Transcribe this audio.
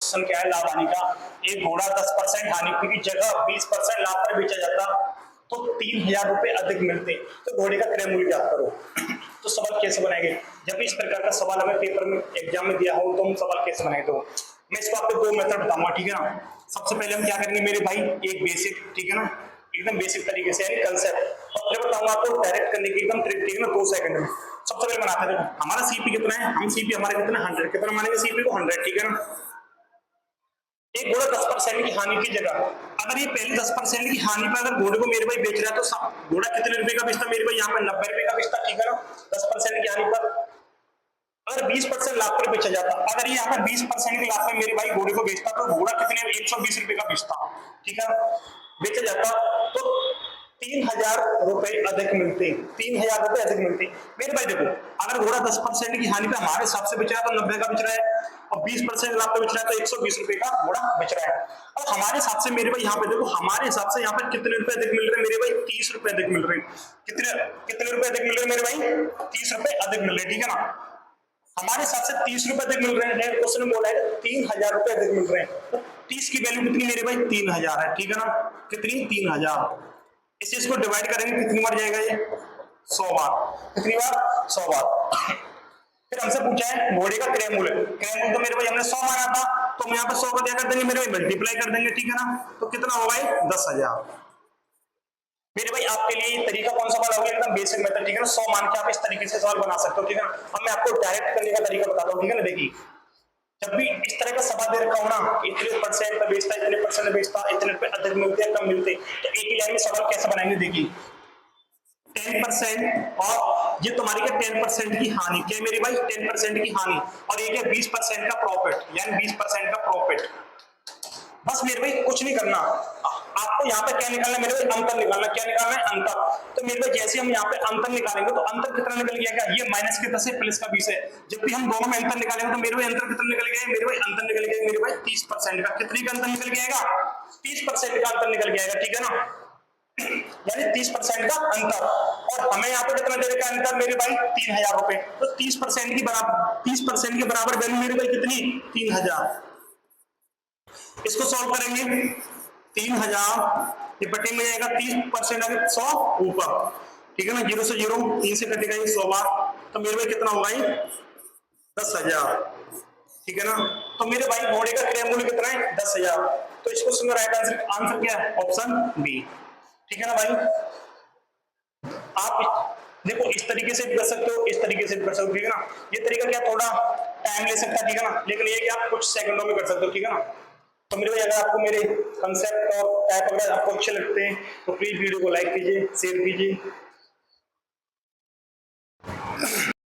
Question क्या है लाभ हानि का। एक घोड़ा 10% हानि की जगह 20% लाभ पर बेचा जाता तो 3000 रुपए अधिक मिलते, तो घोड़े का क्रय मूल्य ज्ञात करो। तो सवाल कैसे बनाएंगे, जब इस प्रकार का सवाल हमें पेपर में एग्जाम में दिया हो तो हम सवाल कैसे बनाए। तो मैं इसको आपको दो मेथड बताऊंगा, ठीक है ना। सबसे पहले हम क्या करेंगे मेरे भाई, एक बेसिक, ठीक है ना, एकदम बेसिक तरीके से यानी कंसेप्ट, और फिर बताऊंगा आपको डायरेक्ट करने की एकदम ट्रिक, ठीक है ना, 2 सेकंड में। सबसे पहले बनाते हैं, हमारा सीपी कितना है, हम सीपी हमारे कितना 100, कितना मानेंगे सीपी को 100, ठीक है ना। एक घोड़ा 10% की हानि की जगह, अगर ये पहले 10% की हानि पर अगर घोड़े को मेरे भाई बेच रहा है तो घोड़ा कितने रुपए का बेचता मेरे भाई, यहाँ पर 90 रुपए का बेचता, ठीक है ना। 10% की हानि पर अगर 20% लाभ पर बेचा जाता, अगर ये यहाँ पर 20% के लाभ पर मेरे भाई घोड़े को बेचता तो घोड़ा कितने 120 रुपए का बेचता, ठीक है, बेचा जाता तो 3000 रुपए अधिक मिलते, 3000 रुपए अधिक मिलते मेरे भाई। देखो अगर घोड़ा 10% की हानि पे हमारे हिसाब से बेच रहा है तो 90 का बेच रहा है, और 20% लाभ पे बेच रहा है तो 120 रुपए का घोड़ा बेच रहा है। और हमारे हिसाब से मेरे भाई यहाँ पे देखो, हमारे हिसाब से यहाँ पर कितने रुपए अधिक मिल रहे हैं मेरे भाई, 30 रुपए अधिक मिल रहे हैं। कितने कितने रुपए अधिक मिल रहे हैं मेरे भाई, 30 रुपए अधिक मिल रहे हैं, ठीक है ना। हमारे हिसाब से 30 रुपए अधिक मिल रहे हैं, क्वेश्चन में बोला है 3000 रुपए अधिक मिल रहे हैं, तो 30 की वैल्यू कितनी मेरे भाई 3000 है, ठीक है ना। कितनी 3000, इस चीज को डिवाइड करेंगे कितनी बार जाएगा ये 100 बार, कितनी बार 100 बार। फिर हमसे पूछा है घोड़े का क्रय मूल्य, क्रय मूल्य तो मेरे भाई हमने 100 माना था, तो हम यहाँ पे 100 को क्या कर देंगे मेरे भाई मल्टीप्लाई कर देंगे, ठीक है ना। तो कितना होगा 10,000 मेरे भाई। आपके लिए तरीका कौन सा वाला होगा, एकदम बेसिक मेथड, ठीक है ना। 100 मान के आप इस तरीके से सवाल बना सकते हो, ठीक है ना। अब मैं आपको डायरेक्ट करने का तरीका बताता हूँ, ठीक है ना। देखिए जब भी इस तरह का सवाल दे रखा हो ना, इतने परसेंट पे बेचता, इतने परसेंट बेचता, इतने पे अधिक मिलते हैं कम मिलते, तो एक ही लाइन में सवाल कैसे बनाएंगे। देखिए 10% और ये तुम्हारी क्या 10% की हानि, क्या मेरी भाई 10% की हानि, और ये क्या 20% का प्रॉफिट, यानी 20% का प्रॉफिट। बस मेरे भाई कुछ नहीं करना, आपको यहाँ पे क्या निकालना है मेरे भाई, अंतर निकालना। क्या निकालना है, अंतर। तो मेरे भाई जैसे हम यहाँ पे अंतर निकालेंगे तो अंतर कितना निकल गया, ये माइनस के 10 है प्लस का 20 है। जब भी हम दोनों में अंतर निकालेंगे तो मेरे भाई अंतर कितना निकल गया मेरे भाई, अंतर निकल गया मेरे भाई 30% का। कितनी का अंतर निकल गया, 30% का अंतर निकल गया, ठीक है ना, यानी 30% का अंतर। और हमें यहाँ पे कितना दे रखा अंतर मेरे भाई 3000 रुपए, तो 30% की बराबर, 30% के बराबर वैल्यू मेरे भाई कितनी 3000। इसको सॉल्व करेंगे 3000 ये बटे में जाएगा 30% अगर 100 ऊपर, ठीक है ना, 0 से 0 3 से कटेगा ये 100 बार, तो मेरे भाई कितना होगा ये 10,000, ठीक है ना। तो मेरे भाई घोड़े का क्रय मूल्य कितना है 10,000, तो इसको सुनो राइट आंसर क्या है, ऑप्शन बी, ठीक है ना भाई। आप देखो इस तरीके से भी कर सकते हो, इस तरीके से भी कर सकते हो, ठीक है ना। ये तरीका क्या थोड़ा टाइम ले सकता है, ठीक है ना, लेकिन ये कि आप कुछ सेकंडों में कर सकते हो, ठीक है ना। तो मेरे भाई अगर आपको मेरे कंसेप्ट और टाइप अगर आपको अच्छे लगते हैं तो प्लीज वीडियो को लाइक कीजिए, शेयर कीजिए।